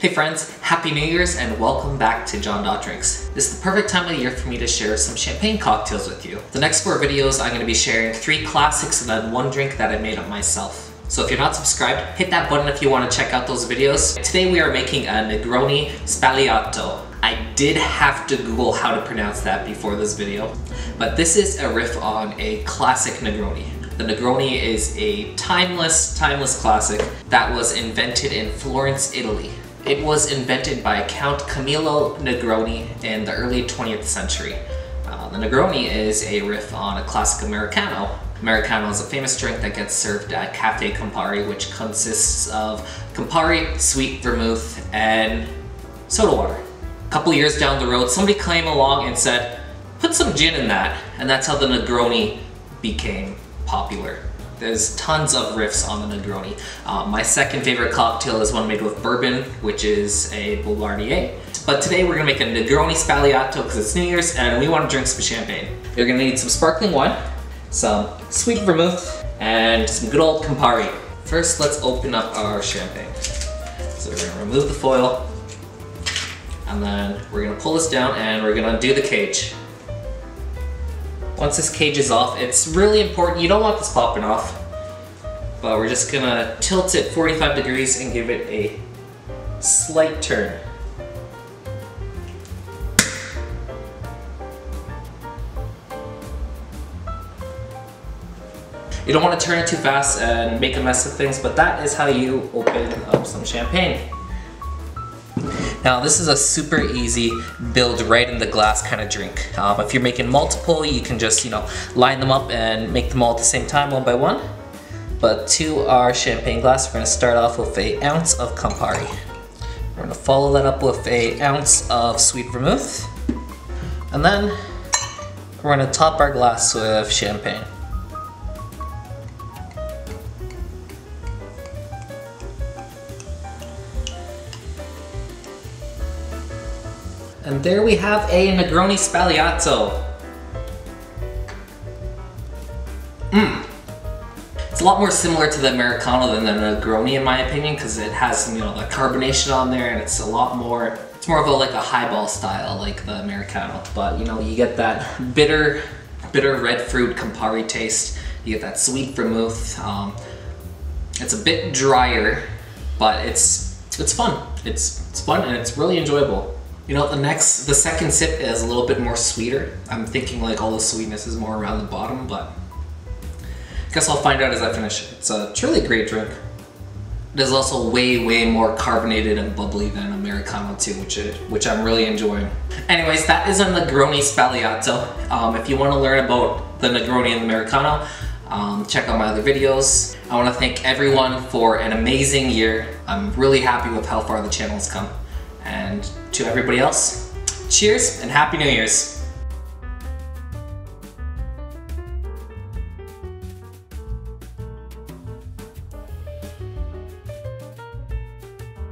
Hey friends, Happy New Year's and welcome back to John Drinks. This is the perfect time of the year for me to share some champagne cocktails with you. The next 4 videos I'm going to be sharing 3 classics and then 1 drink that I made up myself. So if you're not subscribed, hit that button if you want to check out those videos. Today we are making a Negroni Sbagliato. I did have to Google how to pronounce that before this video, but this is a riff on a classic Negroni. The Negroni is a timeless classic that was invented in Florence, Italy. It was invented by Count Camillo Negroni in the early 20th century. The Negroni is a riff on a classic Americano. Americano is a famous drink that gets served at Cafe Campari, which consists of Campari, sweet vermouth, and soda water. A couple years down the road, somebody came along and said, put some gin in that, and that's how the Negroni became popular. There's tons of riffs on the Negroni. My second favorite cocktail is one made with bourbon, which is a Boulevardier. But today we're gonna make a Negroni Sbagliato because it's New Year's and we want to drink some champagne. You're gonna need some sparkling wine, some sweet vermouth, and some good old Campari. First, let's open up our champagne. So we're gonna remove the foil, and then we're gonna pull this down and we're gonna undo the cage. Once this cage is off, it's really important, you don't want this popping off, but we're just gonna tilt it 45 degrees and give it a slight turn. You don't want to turn it too fast and make a mess of things, but that is how you open up some champagne. Now this is a super easy build right in the glass kind of drink. If you're making multiple, you can just, line them up and make them all at the same time, one by one. But to our champagne glass, we're going to start off with an ounce of Campari. We're going to follow that up with an ounce of sweet vermouth. And then we're going to top our glass with champagne. And there we have a Negroni Sbagliato. It's a lot more similar to the Americano than the Negroni in my opinion, because it has the carbonation on there, and it's a lot more, it's more of a highball style like the Americano. But you get that bitter red fruit Campari taste. You get that sweet vermouth. It's a bit drier, but it's fun. It's fun and it's really enjoyable. The second sip is a little bit more sweeter. I'm thinking all the sweetness is more around the bottom, but I guess I'll find out as I finish it. It's a truly great drink. It is also way more carbonated and bubbly than Americano too, which I'm really enjoying. Anyways, that is a Negroni Sbagliato. If you want to learn about the Negroni and the Americano, check out my other videos. I want to thank everyone for an amazing year. I'm really happy with how far the channel has come. And to everybody else, cheers and Happy New Year's!